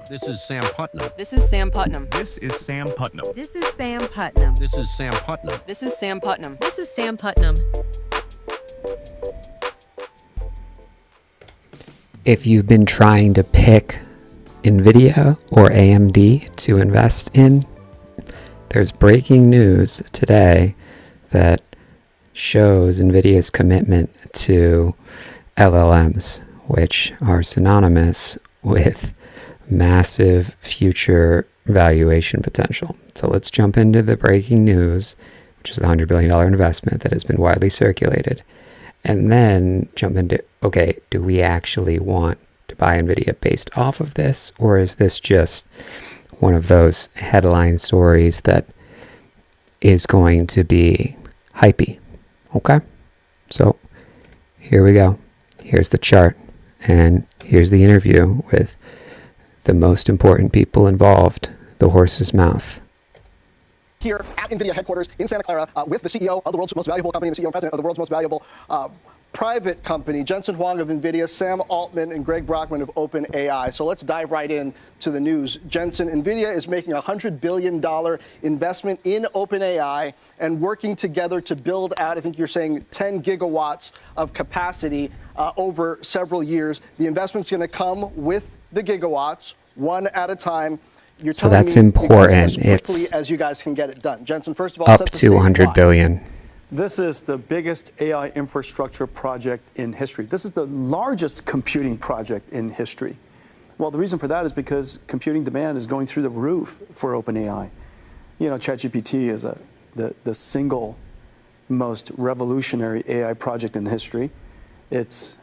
This is Sam Putnam. This is Sam Putnam. This is Sam Putnam. This is Sam Putnam. This is Sam Putnam. This is Sam Putnam. This is Sam Putnam. If you've been trying to pick Nvidia or AMD to invest in, there's breaking news today that shows Nvidia's commitment to LLMs, which are synonymous with massive future valuation potential. So let's jump into the breaking news, which is the $100 billion investment that has been widely circulated, and then jump into, okay, do we actually want to buy Nvidia based off of this, or is this just one of those headline stories that is going to be hypey? Okay, so here we go. Here's the chart, and here's the interview with the most important people involved, the horse's mouth. Here at NVIDIA headquarters in Santa Clara with the CEO of the world's most valuable company and the CEO and president of the world's most valuable private company, Jensen Huang of NVIDIA, Sam Altman, and Greg Brockman of OpenAI. So let's dive right in to the news. Jensen, NVIDIA is making a $100 billion investment in OpenAI and working together to build out, I think you're saying, 10 gigawatts of capacity over several years. The investment's going to come with the gigawatts, one at a time. You're so that's important. It's as you guys can get it done. Jensen, first of all, up to 100 billion. This is the biggest AI infrastructure project in history. This is the largest computing project in history. Well, the reason for that is because computing demand is going through the roof for OpenAI. You know, ChatGPT is the single most revolutionary AI project in history. It's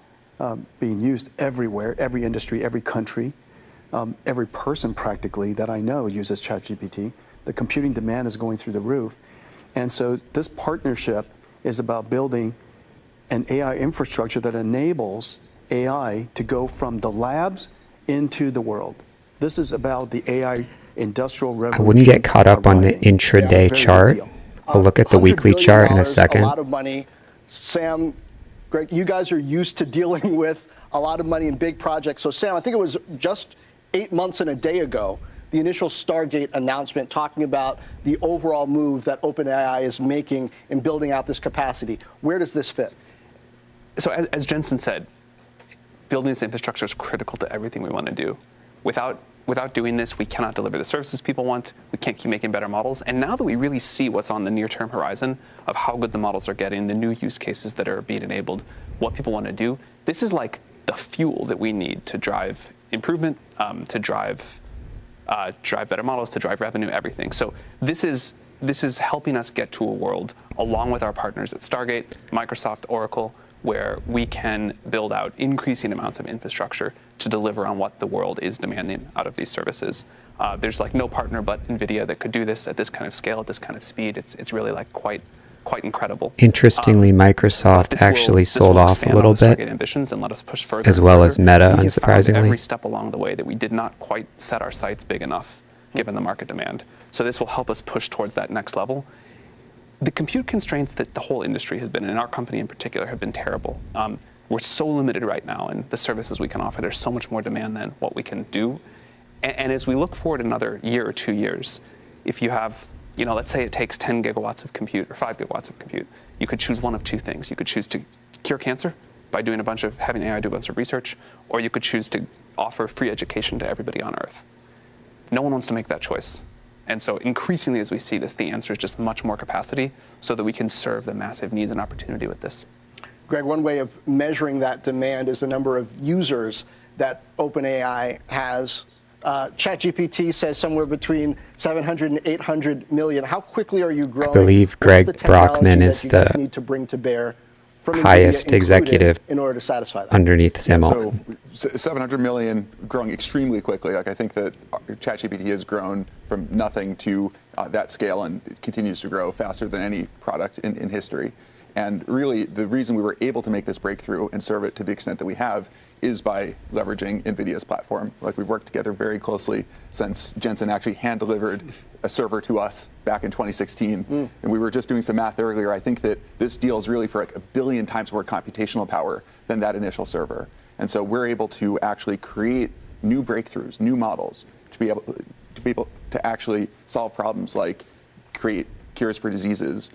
being used everywhere, every industry, every country. Every person practically that I know uses ChatGPT. The computing demand is going through the roof. And so this partnership is about building an AI infrastructure that enables AI to go from the labs into the world. This is about the AI industrial revolution. I wouldn't get caught up on the intraday chart. I'll look at the weekly chart in a second. A lot of money. Sam, Greg, you guys are used to dealing with a lot of money in big projects. So Sam, I think it was just 8 months and a day ago, the initial Stargate announcement talking about the overall move that OpenAI is making in building out this capacity. Where does this fit? So as Jensen said, building this infrastructure is critical to everything we want to do. Without doing this, we cannot deliver the services people want. We can't keep making better models. And now that we really see what's on the near-term horizon of how good the models are getting, the new use cases that are being enabled, what people want to do, this is like the fuel that we need to drive improvement, to drive better models, to drive revenue, everything. So this is helping us get to a world, along with our partners at Stargate, Microsoft, Oracle, where we can build out increasing amounts of infrastructure to deliver on what the world is demanding out of these services. There's like no partner but NVIDIA that could do this at this kind of scale, at this kind of speed. It's really like quite incredible. Interestingly, Microsoft actually sold off a little bit, ambitions and let us push further as well as Meta, unsurprisingly. Every step along the way that we did not quite set our sights big enough, given the market demand. So this will help us push towards that next level. The compute constraints that the whole industry has been, and our company in particular, have been terrible. We're so limited right now in the services we can offer. There's so much more demand than what we can do. And as we look forward another year or 2 years, if you have, you know, let's say it takes 10 gigawatts of compute or 5 gigawatts of compute, you could choose one of two things. You could choose to cure cancer by having AI do a bunch of research, or you could choose to offer free education to everybody on Earth. No one wants to make that choice. And so increasingly as we see this, the answer is just much more capacity so that we can serve the massive needs and opportunity with this. Greg, one way of measuring that demand is the number of users that OpenAI has. ChatGPT says somewhere between 700 and 800 million. How quickly are you growing? I believe Greg Brockman is the need to bring to bear from highest NVIDIA executive in order to satisfy that. underneath Sam Altman. So 700 million growing extremely quickly. Like I think that ChatGPT has grown from nothing to that scale, and it continues to grow faster than any product in history. And really, the reason we were able to make this breakthrough and serve it to the extent that we have is by leveraging NVIDIA's platform. Like we've worked together very closely since Jensen actually hand-delivered a server to us back in 2016. And we were just doing some math earlier. I think that this deal is really for like 1 billion times more computational power than that initial server. And so we're able to actually create new breakthroughs, new models to be able to actually solve problems like create cures for diseases,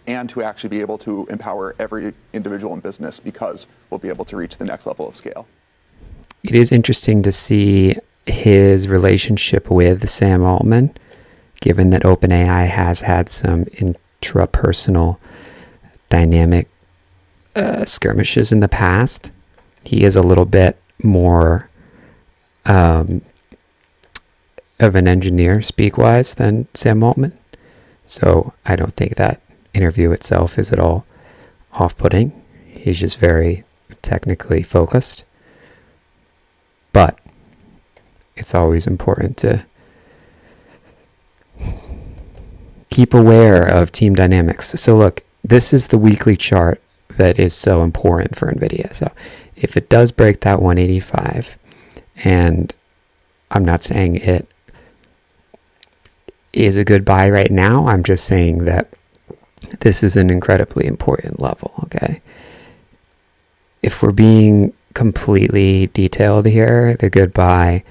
and to actually be able to empower every individual in business, because we'll be able to reach the next level of scale. It is interesting to see his relationship with Sam Altman, given that OpenAI has had some intrapersonal dynamic skirmishes in the past. He is a little bit more of an engineer, speak-wise, than Sam Altman. So I don't think that interview itself is at all off-putting. He's just very technically focused. But it's always important to keep aware of team dynamics. So look, this is the weekly chart that is so important for Nvidia. So if it does break that 185, and I'm not saying it is a good buy right now, I'm just saying that this is an incredibly important level, okay? If we're being completely detailed here, the good buy,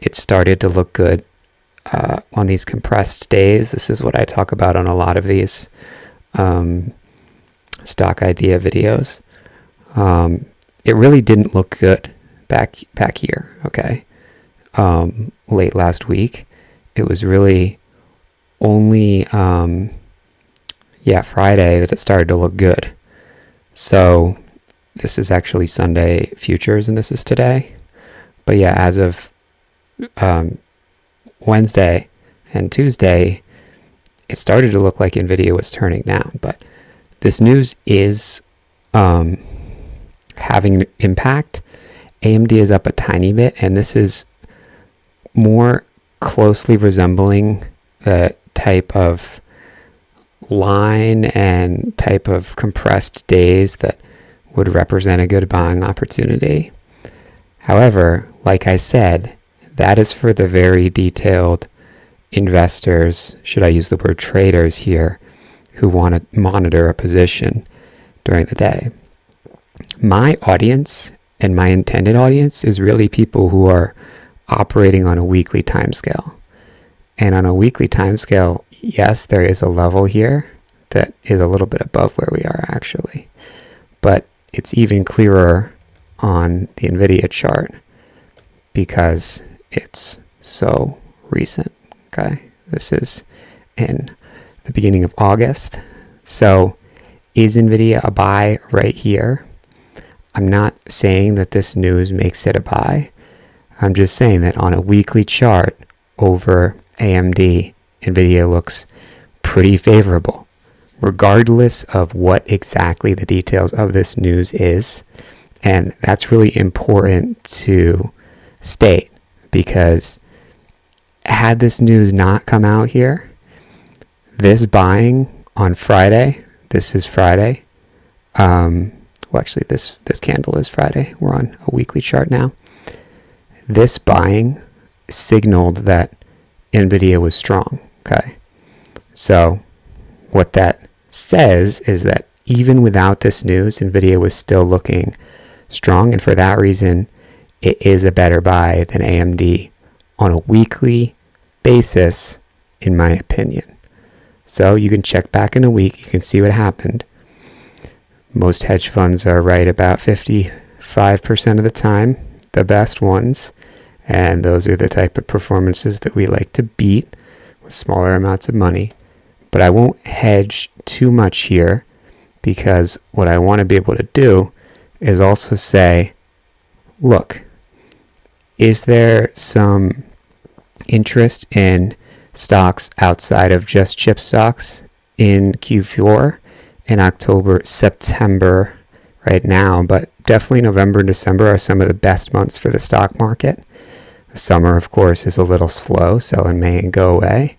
it started to look good on these compressed days. This is what I talk about on a lot of these stock idea videos. It really didn't look good back here, okay? Late last week. It was really only, Friday that it started to look good. So this is actually Sunday futures, and this is today. But yeah, as of Wednesday and Tuesday, it started to look like Nvidia was turning down. But this news is having an impact. AMD is up a tiny bit, and this is more closely resembling the type of line and type of compressed days that would represent a good buying opportunity. However, like I said, that is for the very detailed investors, should I use the word traders here, who want to monitor a position during the day. My audience and my intended audience is really people who are operating on a weekly timescale. And on a weekly timescale, yes, there is a level here that is a little bit above where we are actually. But it's even clearer on the Nvidia chart because it's so recent, okay? This is in the beginning of August. So is Nvidia a buy right here? I'm not saying that this news makes it a buy. I'm just saying that on a weekly chart over AMD, Nvidia looks pretty favorable, regardless of what exactly the details of this news is. And that's really important to state, because had this news not come out here, this buying on Friday, this is Friday. Actually, this candle is Friday. We're on a weekly chart now. This buying signaled that Nvidia was strong, okay? So what that says is that even without this news, Nvidia was still looking strong, and for that reason, it is a better buy than AMD on a weekly basis, in my opinion. So you can check back in a week, you can see what happened. Most hedge funds are right about 55% of the time, the best ones, and those are the type of performances that we like to beat with smaller amounts of money. But I won't hedge too much here, because what I want to be able to do is also say, look, is there some interest in stocks outside of just chip stocks in Q4, in October, September right now, but definitely November and December are some of the best months for the stock market. The summer, of course, is a little slow, sell in May and go away.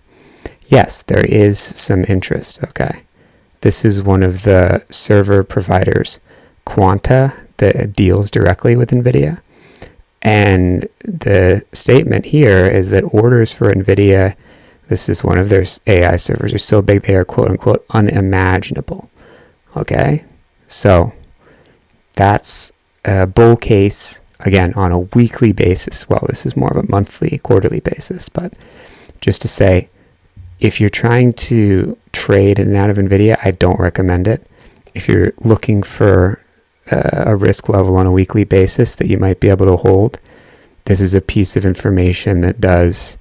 Yes, there is some interest, okay. This is one of the server providers, Quanta, that deals directly with Nvidia. And the statement here is that orders for Nvidia, this is one of their AI servers, are so big they are quote unquote unimaginable. Okay, so that's a bull case again, on a weekly basis. Well, this is more of a monthly, quarterly basis, but just to say, if you're trying to trade in and out of Nvidia, I don't recommend it. If you're looking for a risk level on a weekly basis that you might be able to hold, this is a piece of information that does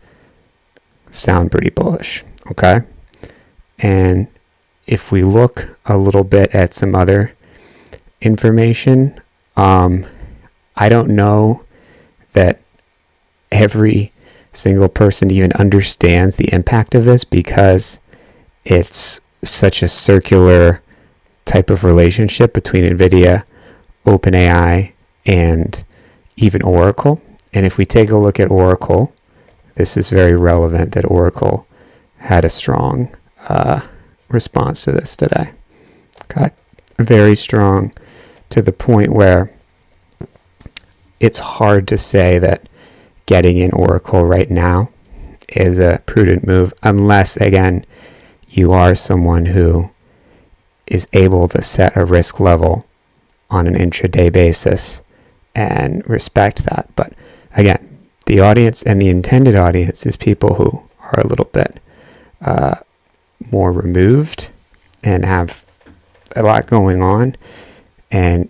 sound pretty bullish, okay? And if we look a little bit at some other information, I don't know that every single person even understands the impact of this, because it's such a circular type of relationship between Nvidia, OpenAI, and even Oracle. And if we take a look at Oracle, this is very relevant that Oracle had a strong response to this today. Okay, very strong, to the point where it's hard to say that getting in Oracle right now is a prudent move, unless, again, you are someone who is able to set a risk level on an intraday basis and respect that. But again, the audience and the intended audience is people who are a little bit more removed and have a lot going on. And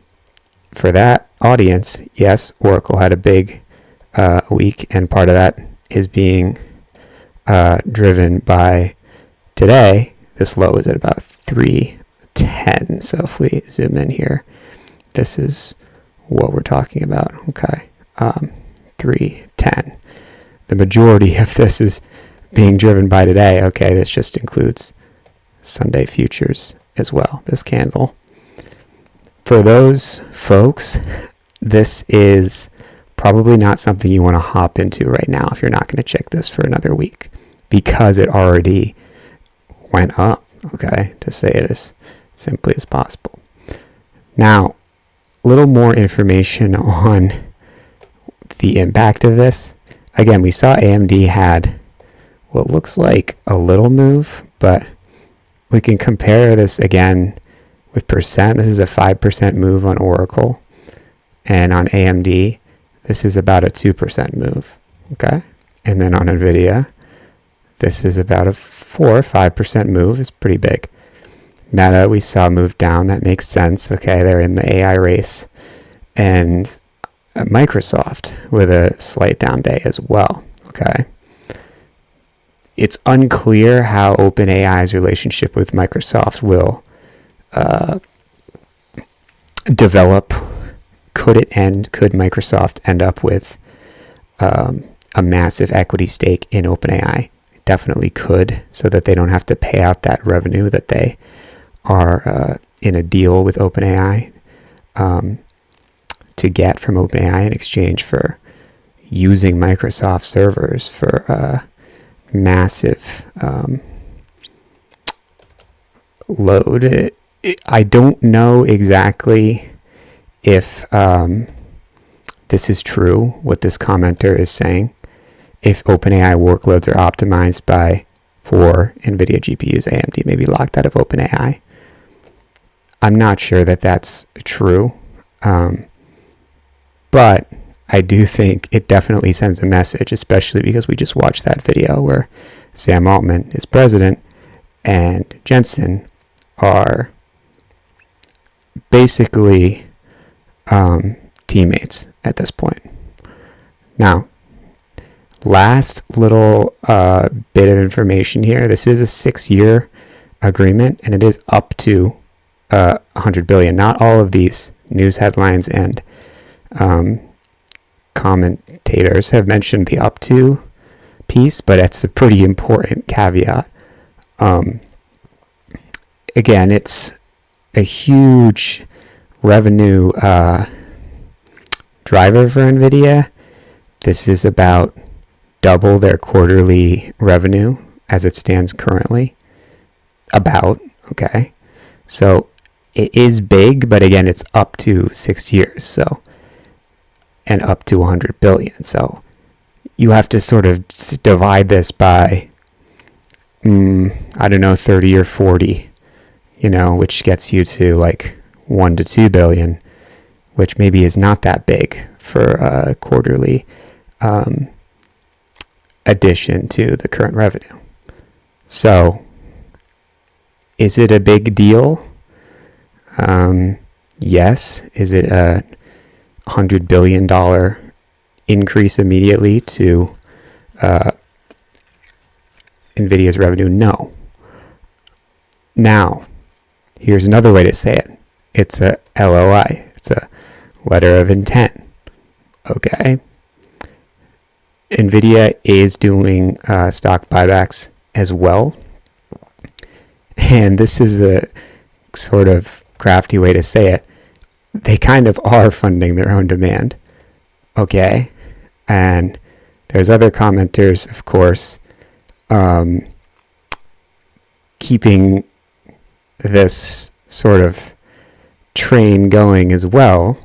for that audience, yes, Oracle had a big week, and part of that is being driven by today. This low is at about 310. So if we zoom in here, this is what we're talking about. Okay, 310. The majority of this is being driven by today. Okay, this just includes Sunday futures as well, this candle. For those folks, this is probably not something you want to hop into right now if you're not going to check this for another week, because it already went up, okay, to say it as simply as possible. Now, a little more information on the impact of this. Again, we saw AMD had what looks like a little move, but we can compare this again with percent. This is a 5% move on Oracle, and on AMD, this is about a 2% move, okay? And then on Nvidia, this is about a 4 or 5% move. It's pretty big. Meta, we saw move down. That makes sense, okay? They're in the AI race. And Microsoft with a slight down day as well, okay? It's unclear how OpenAI's relationship with Microsoft will develop. Could it end? Could Microsoft end up with a massive equity stake in OpenAI? Definitely could, so that they don't have to pay out that revenue that they are in a deal with OpenAI to get from OpenAI in exchange for using Microsoft servers for massive load. I don't know exactly if this is true, what this commenter is saying, if OpenAI workloads are optimized for NVIDIA GPUs, AMD may be locked out of OpenAI. I'm not sure that that's true, but I do think it definitely sends a message, especially because we just watched that video where Sam Altman is president and Jensen are basically teammates at this point. Now, last little bit of information here. This is a 6-year agreement, and it is up to $100 billion. Not all of these news headlines and commentators have mentioned the up to piece, but it's a pretty important caveat. Again, it's a huge revenue driver for NVIDIA. This is about double their quarterly revenue as it stands currently. Okay. So it is big, but again, it's up to 6 years, so, and up to 100 billion. So you have to sort of divide this by, I don't know, 30 or 40, which gets you to like 1 to 2 billion, which maybe is not that big for a quarterly addition to the current revenue. So, is it a big deal? Yes. Is it a $100 billion increase immediately to Nvidia's revenue? No. Now, here's another way to say it. It's a LOI. It's a letter of intent. Okay. Nvidia is doing stock buybacks as well. And this is a sort of crafty way to say it. They kind of are funding their own demand. Okay. And there's other commenters, of course, keeping this sort of train going as well.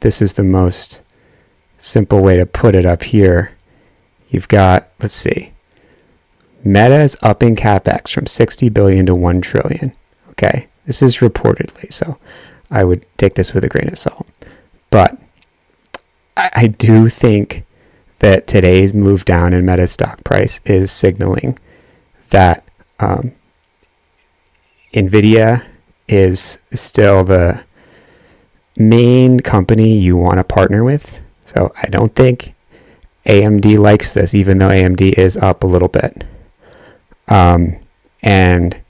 This is the most simple way to put it up here. You've got, let's see, Meta is upping CapEx from 60 billion to 1 trillion. Okay, this is reportedly, so I would take this with a grain of salt. But I do think that today's move down in Meta's stock price is signaling that Nvidia is still the main company you want to partner with. So I don't think AMD likes this, even though AMD is up a little bit. And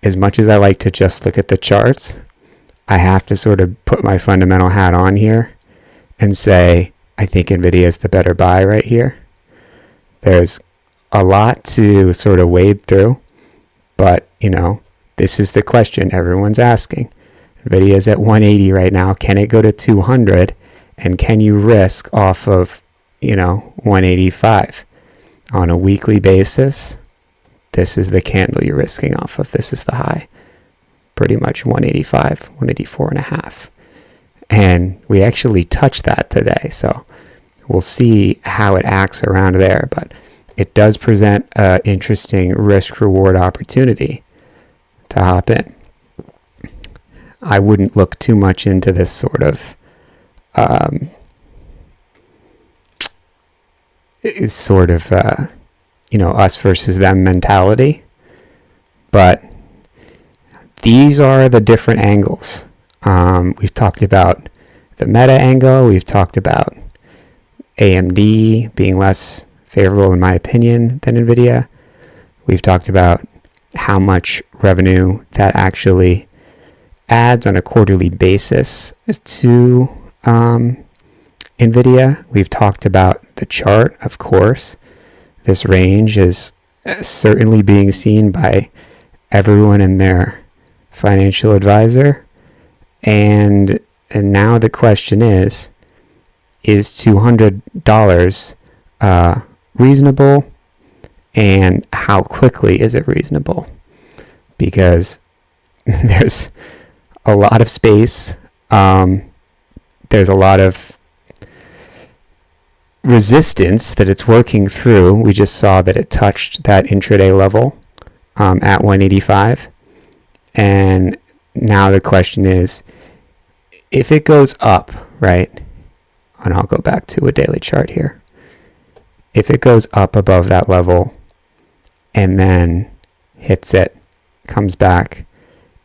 as much as I like to just look at the charts, I have to sort of put my fundamental hat on here and say, I think Nvidia is the better buy right here. There's a lot to sort of wade through, but, you know, this is the question everyone's asking. Nvidia is at 180 right now. Can it go to 200? And can you risk off of, 185 on a weekly basis? This is the candle you're risking off of. This is the high. Pretty much 185, 184 and a half. And we actually touched that today. So we'll see how it acts around there. But it does present an interesting risk-reward opportunity to hop in. I wouldn't look too much into this sort of us versus them mentality. But these are the different angles. We've talked about the Meta angle. We've talked about AMD being less favorable, in my opinion, than Nvidia. We've talked about how much revenue that actually adds on a quarterly basis to Nvidia. We've talked about the chart, of course. This range is certainly being seen by everyone and their financial advisor. And now the question is $200 reasonable? And how quickly is it reasonable? Because there's a lot of space. There's a lot of resistance that it's working through. We just saw that it touched that intraday level at 185. And now the question is, if it goes up, right? And I'll go back to a daily chart here. If it goes up above that level and then hits it, comes back,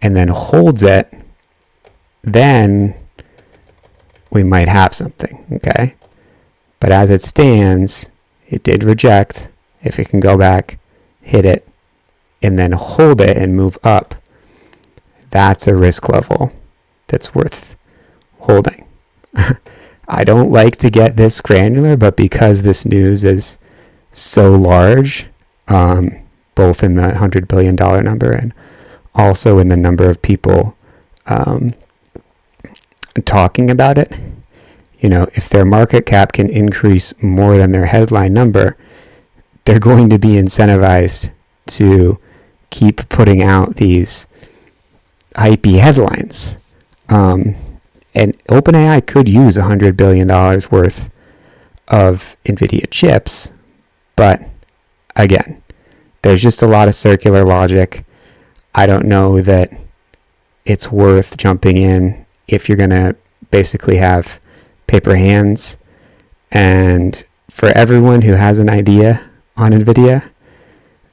and then holds it, then we might have something, okay? But as it stands, it did reject. If it can go back, hit it, and then hold it and move up, that's a risk level that's worth holding. I don't like to get this granular, but because this news is so large, both in the $100 billion number and also in the number of people talking about it, if their market cap can increase more than their headline number, they're going to be incentivized to keep putting out these hypey headlines. And OpenAI could use $100 billion worth of NVIDIA chips, but again, there's just a lot of circular logic. I don't know that it's worth jumping in if you're going to basically have paper hands. And for everyone who has an idea on Nvidia,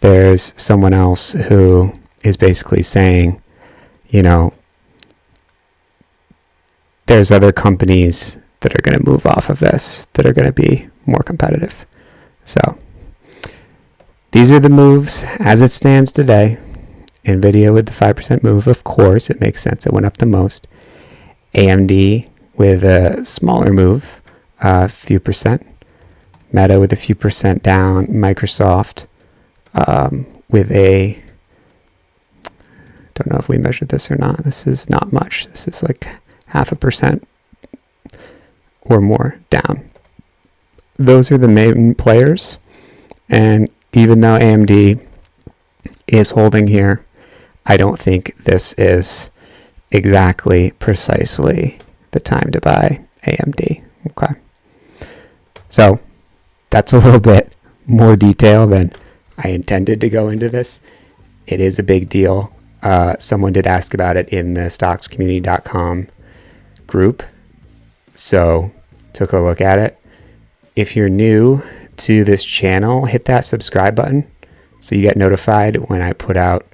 there's someone else who is basically saying, you know, there's other companies that are going to move off of this that are going to be more competitive. So these are the moves as it stands today. Nvidia with the 5% move, of course, it makes sense. It went up the most. AMD with a smaller move, a few percent. Meta with a few percent down. Microsoft with a, don't know if we measured this or not. This is not much. This is like 0.5% or more down. Those are the main players. And even though AMD is holding here, I don't think this is exactly precisely the time to buy AMD. Okay. So that's a little bit more detail than I intended to go into this. It is a big deal. Someone did ask about it in the stockscommunity.com group. So took a look at it. If you're new to this channel, hit that subscribe button so you get notified when I put out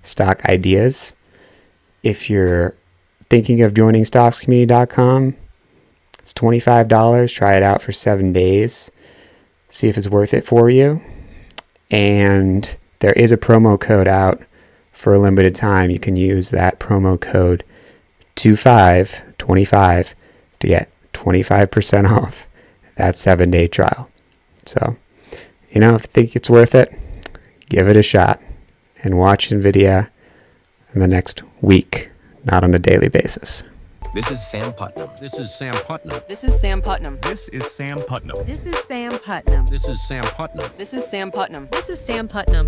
stock ideas. If you're thinking of joining stockscommunity.com, it's $25. Try it out for 7 days. See if it's worth it for you. And there is a promo code out for a limited time. You can use that promo code 2525 to get 25% off that 7-day trial. So, you know, if you think it's worth it, give it a shot and watch Nvidia in the next week, not on a daily basis. This is Sam Putnam. This is Sam Putnam. This is Sam Putnam. This is Sam Putnam. This is Sam Putnam. This is Sam Putnam. This is Sam Putnam. This is Sam Putnam.